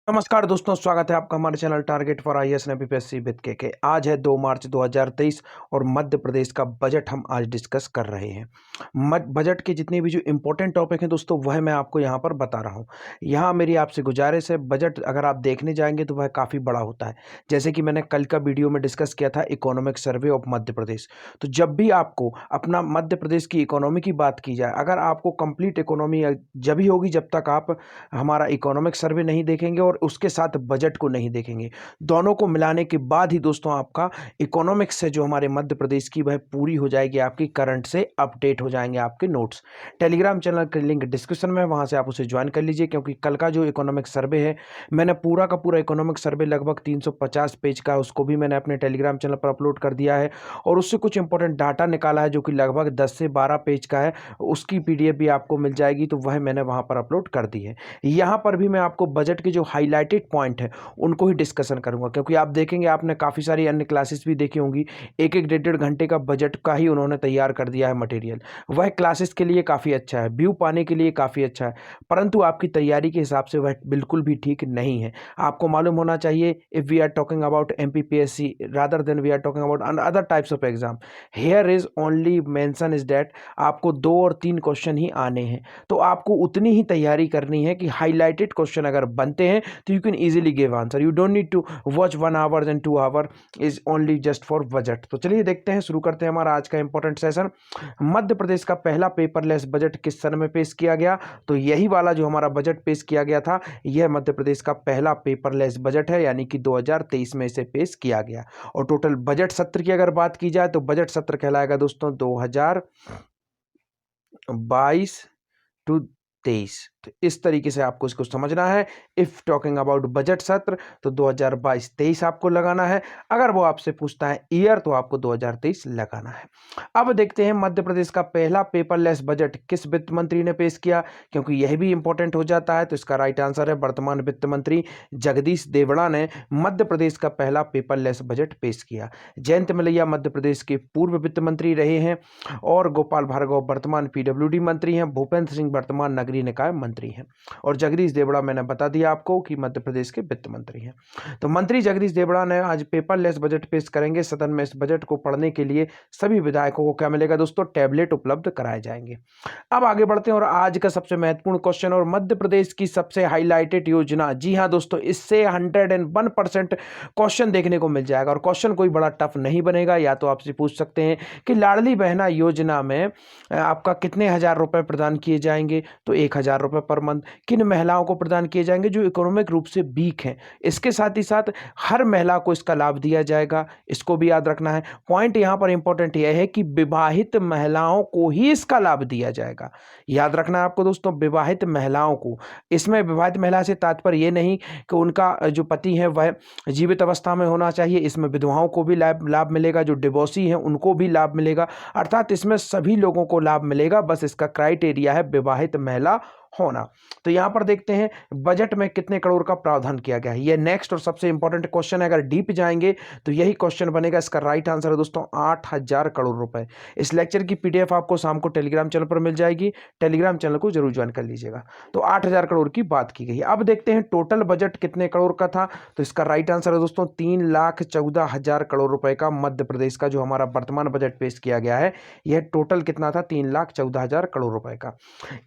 नमस्कार दोस्तों, स्वागत है आपका हमारे channel target for IAS and UPSC with के। आज है 2 मार्च 2023 और मध्य प्रदेश का बजट हम आज डिस्कस कर रहे हैं। बजट के जितने भी जो इंपॉर्टेंट टॉपिक हैं दोस्तों, वह मैं आपको यहाँ पर बता रहा हूँ। यहाँ मेरी आपसे गुजारिश है, बजट अगर आप देखने जाएंगे तो वह काफ़ी बड़ा होता है। जैसे कि मैंने कल का वीडियो में डिस्कस किया था economic survey of Madhya Pradesh. तो जब भी आपको अपना मध्य प्रदेश की इकोनॉमी की बात की जाए, अगर आपको कंप्लीट इकोनॉमी जब ही होगी जब तक आप हमारा इकोनॉमिक सर्वे नहीं देखेंगे और उसके साथ बजट को नहीं देखेंगे। दोनों को मिलाने के बाद ही दोस्तों आपका इकोनॉमिक्स से जो हमारे मध्य प्रदेश की वह पूरी हो जाएगी, आपकी करंट से अपडेट हो जाएंगे आपके नोट्स। टेलीग्राम चैनल का लिंक डिस्क्रिप्शन में है, वहाँ से आप उसे ज्वाइन कर लीजिए, क्योंकि कल का जो इकोनॉमिक सर्वे है, मैंने पूरा का पूरा इकोनॉमिक सर्वे लगभग 350 पेज का, उसको भी मैंने अपने टेलीग्राम चैनल पर अपलोड कर दिया है और उससे कुछ इंपॉर्टेंट डाटा निकाला है जो कि लगभग 10 से 12 पेज का है। उसकी पीडीएफ भी आपको मिल जाएगी, तो वह मैंने वहाँ पर अपलोड कर दी है। यहाँ पर भी मैं आपको बजट के जो हाईलाइटेड पॉइंट है उनको ही डिस्कशन करूंगा, क्योंकि आप देखेंगे, आपने काफ़ी सारी अन्य क्लासेस भी देखी होंगी, एक एक डेढ़ डेढ़ घंटे का बजट का ही उन्होंने तैयार कर दिया है मटेरियल। वह क्लासेस के लिए काफ़ी अच्छा है, व्यू पाने के लिए काफ़ी अच्छा है, परंतु आपकी तैयारी के हिसाब से वह बिल्कुल भी ठीक नहीं है। आपको मालूम होना चाहिए, if we are talking about MPPSC rather than we are talking about other types of exam, here is only mention is that आपको 2 और 3 क्वेश्चन ही आने हैं। तो आपको उतनी ही तैयारी करनी है कि हाईलाइटेड क्वेश्चन अगर बनते हैं तो you can easily give answer. You don't need to watch 1 hour and 2 hour is only just for budget. तो चलिए देखते हैं, शुरू करते हैं हमारा आज का इंपॉर्टेंट सेशन। मध्य प्रदेश का पहला पेपरलेस बजट किस सन में पेश किया गया? तो यही वाला जो हमारा बजट पेश किया गया था, यह मध्य प्रदेश का पहला पेपरलेस बजट है, यानी कि 2023 में इसे पेश किया गया। और टोटल बजट सत्र की अगर बात की जाए तो बजट सत्र कहलाएगा दोस्तों 2022 टू 23। तो इस तरीके से आपको इसको समझना है। इफ टॉकिंग अबाउट बजट सत्र तो 2022-23 आपको लगाना है। अगर वो आपसे पूछता है ईयर तो आपको 2023 लगाना है। अब देखते हैं मध्य प्रदेश का पहला पेपरलेस बजट किस वित्त मंत्री ने पेश किया, क्योंकि यह भी इंपॉर्टेंट हो जाता है। तो इसका राइट आंसर है वर्तमान वित्त मंत्री जगदीश देवड़ा ने मध्य प्रदेश का पहला पेपरलेस बजट पेश किया। जयंत मलैया मध्य प्रदेश के पूर्व वित्त मंत्री रहे हैं और गोपाल भार्गव वर्तमान पीडब्ल्यूडी मंत्री हैं। भूपेंद्र सिंह वर्तमान नगरीय निकाय मंत्री हैं और जगदीश देवड़ा मैंने बता दिया आपको कि मध्य प्रदेश के वित्त मंत्री हैं। तो मंत्री जगदीश देवड़ा ने आज पेपरलेस बजट पेश करेंगे। सदन में इस बजट को पढ़ने के लिए सभी विधायकों को क्या मिलेगा दोस्तों? टैबलेट उपलब्ध कराए जाएंगे। अब आगे बढ़ते हैं और आज का सबसे महत्वपूर्ण क्वेश्चन और मध्य प्रदेश की सबसे हाईलाइटेड योजना। जी हाँ दोस्तों, इससे 101% क्वेश्चन देखने को मिल जाएगा और क्वेश्चन कोई बड़ा टफ नहीं बनेगा। या तो आपसे पूछ सकते हैं कि लाडली बहना योजना में आपका कितने हजार रुपए प्रदान किए जाएंगे? तो 1,000 रुपए पर मंथ। किन महिलाओं को प्रदान किए जाएंगे? जो इकोनॉमिक रूप से वीक हैं। इसके साथ ही साथ हर महिला को इसका लाभ दिया जाएगा, इसको भी याद रखना है। पॉइंट यहां पर इंपॉर्टेंट यह है कि विवाहित महिलाओं को ही इसका लाभ दिया जाएगा। याद रखना है आपको दोस्तों, विवाहित महिलाओं को। इसमें विवाहित महिला से तात्पर्य यह नहीं कि उनका जो पति है वह जीवित अवस्था में होना चाहिए। इसमें विधवाओं को भी लाभ मिलेगा, जो डिवोर्सी हैं उनको भी लाभ मिलेगा, अर्थात इसमें सभी लोगों को लाभ मिलेगा। बस इसका क्राइटेरिया है विवाहित महिला होना। तो यहां पर देखते हैं बजट में कितने करोड़ का प्रावधान किया गया है। यह नेक्स्ट और सबसे इंपॉर्टेंट क्वेश्चन है। अगर डीप जाएंगे तो यही क्वेश्चन बनेगा। इसका राइट आंसर है दोस्तों 8,000 करोड़ रुपए। इस लेक्चर की पीडीएफ आपको शाम को टेलीग्राम चैनल पर मिल जाएगी। टेलीग्राम चैनल को जरूर ज्वाइन कर लीजिएगा। तो 8,000 करोड़ की बात की गई। अब देखते हैं टोटल बजट कितने करोड़ का था। तो इसका राइट आंसर है दोस्तों 3,14,000 करोड़ रुपए का मध्य प्रदेश का जो हमारा वर्तमान बजट पेश किया गया है, यह टोटल कितना था? 3,14,000 करोड़ रुपए का।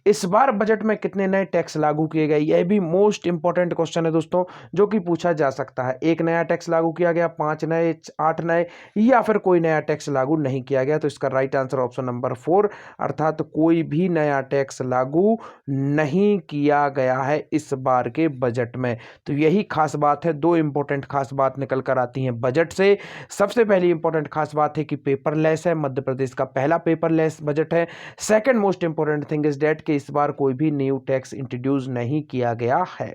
इस बार बजट में कितने नए टैक्स लागू किए गए? यह भी मोस्ट इंपॉर्टेंट क्वेश्चन है दोस्तों, जो कि पूछा जा सकता है। एक नया टैक्स लागू किया गया, 5 नए, 8 नए, या फिर कोई नया टैक्स लागू नहीं किया गया? तो इसका राइट आंसर ऑप्शन नंबर 4, अर्थात कोई भी नया टैक्स लागू नहीं किया गया है इस बार के बजट में। तो यही खास बात है। 2 इंपॉर्टेंट खास बात निकल कर आती हैं बजट से। सबसे पहली इंपॉर्टेंट खास बात है कि पेपरलेस है, मध्य प्रदेश का पहला पेपरलेस बजट है। Second most important thing is that कि इस बार कोई भी न्यू टैक्स इंट्रोड्यूस नहीं किया गया है।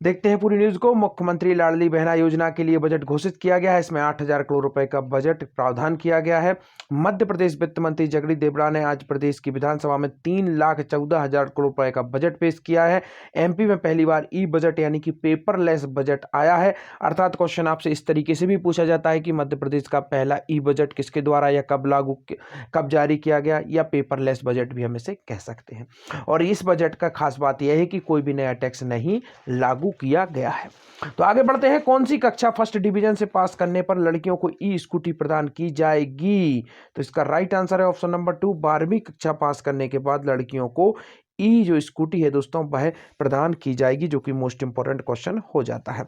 देखते हैं पूरी न्यूज को। मुख्यमंत्री लाडली बहना योजना के लिए बजट घोषित किया गया है। इसमें 8,000 करोड़ रुपए का बजट प्रावधान किया गया है। मध्य प्रदेश वित्त मंत्री जगदीश देवड़ा ने आज प्रदेश की विधानसभा में 3,14,000 करोड़ रुपए का बजट पेश किया है। एमपी में पहली बार ई बजट यानी कि पेपरलेस बजट आया है। अर्थात क्वेश्चन आपसे इस तरीके से भी पूछा जाता है कि मध्य प्रदेश का पहला ई बजट किसके द्वारा या कब जारी किया गया, या पेपरलेस बजट भी हम इसे कह सकते हैं। और इस बजट का खास बात यह है कि कोई भी नया टैक्स नहीं लागू किया गया है। तो आगे बढ़ते हैं। कौन सी कक्षा फर्स्ट डिवीजन से पास करने पर लड़कियों को ई स्कूटी प्रदान की जाएगी? तो इसका राइट आंसर है ऑप्शन नंबर 2, 12वीं कक्षा पास करने के बाद लड़कियों को ई जो स्कूटी है दोस्तों वह प्रदान की जाएगी, जो कि मोस्ट इंपॉर्टेंट क्वेश्चन हो जाता है।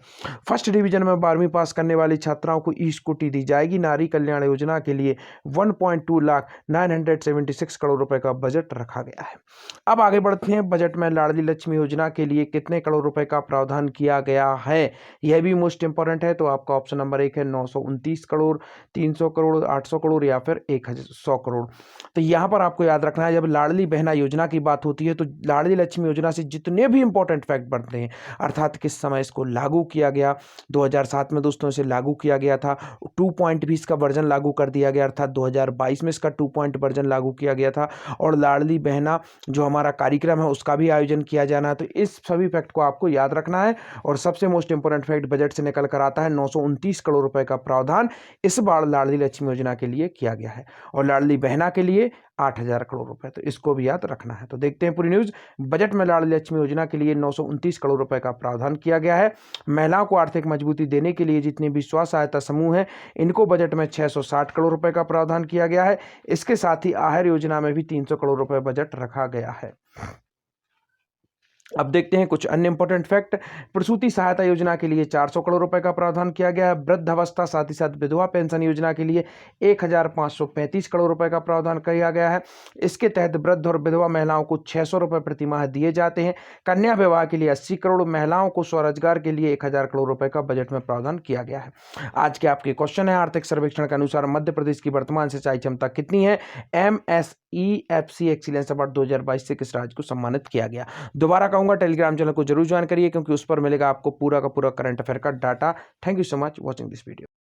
फर्स्ट डिवीजन में 12वीं पास करने वाली छात्राओं को ई स्कूटी दी जाएगी। नारी कल्याण योजना के लिए 1.2 लाख 976 करोड़ रुपए का बजट रखा गया है। अब आगे बढ़ते हैं। बजट में लाडली लक्ष्मी योजना के लिए कितने करोड़ रुपए का प्रावधान किया गया है? यह भी मोस्ट इंपॉर्टेंट है। तो आपका ऑप्शन नंबर 1 है 929 करोड़, 300 करोड़, 800 करोड़ या फिर 100 करोड़। तो यहां पर आपको याद रखना है, जब लाडली बहना योजना की बात होती है तो लाडली लक्ष्मी योजना से जितने भी इंपॉर्टेंट फैक्ट बनते हैं, अर्थात किस समय इसको लागू किया गया, 2007 में दोस्तों इसे लागू किया गया था। 2 पॉइंट भी इसका वर्जन लागू कर दिया गया, अर्थात 2022 में इसका 2 पॉइंट वर्जन लागू किया गया था। और लाडली बहना जो हमारा कार्यक्रम है उसका भी आयोजन किया जाना है। तो इस सभी फैक्ट को आपको याद रखना है। और सबसे मोस्ट इंपॉर्टेंट फैक्ट बजट से निकल कर आता है 929 करोड़ रुपए का प्रावधान इस बार लाडली लक्ष्मी योजना के लिए किया गया है, और लाडली बहना के लिए 8,000 करोड़ रुपए। तो इसको भी याद रखना है। तो देखते हैं पूरी न्यूज। बजट में लाडली लक्ष्मी योजना के लिए 929 करोड़ रुपए का प्रावधान किया गया है। महिलाओं को आर्थिक मजबूती देने के लिए जितने भी स्व सहायता समूह हैं इनको बजट में 660 करोड़ रुपए का प्रावधान किया गया है। इसके साथ ही आहर योजना में भी 300 करोड़ रुपए बजट रखा गया है। अब देखते हैं कुछ अन्य इंपॉर्टेंट फैक्ट। प्रसूति सहायता योजना के लिए 400 करोड़ रुपए का प्रावधान किया गया है। वृद्धावस्था साथ ही साथ विधवा पेंशन योजना के लिए 1,535 करोड़ रुपए का प्रावधान किया गया है। इसके तहत वृद्ध और विधवा महिलाओं को 600 रुपए प्रति माह दिए जाते हैं। कन्या विवाह के लिए 80 करोड़, महिलाओं को स्वरोजगार के लिए 1,000 करोड़ रुपए का बजट में प्रावधान किया गया है। आज के आपके क्वेश्चन है, आर्थिक सर्वेक्षण के अनुसार मध्य प्रदेश की वर्तमान सिंचाई क्षमता कितनी है? MSEFC एक्सीलेंस अवार्ड 2022 से किस राज्य को सम्मानित किया गया? दोबारा कहूंगा, टेलीग्राम चैनल को जरूर ज्वाइन करिए क्योंकि उस पर मिलेगा आपको पूरा का पूरा करंट अफेयर का data. Thank you so much watching this video.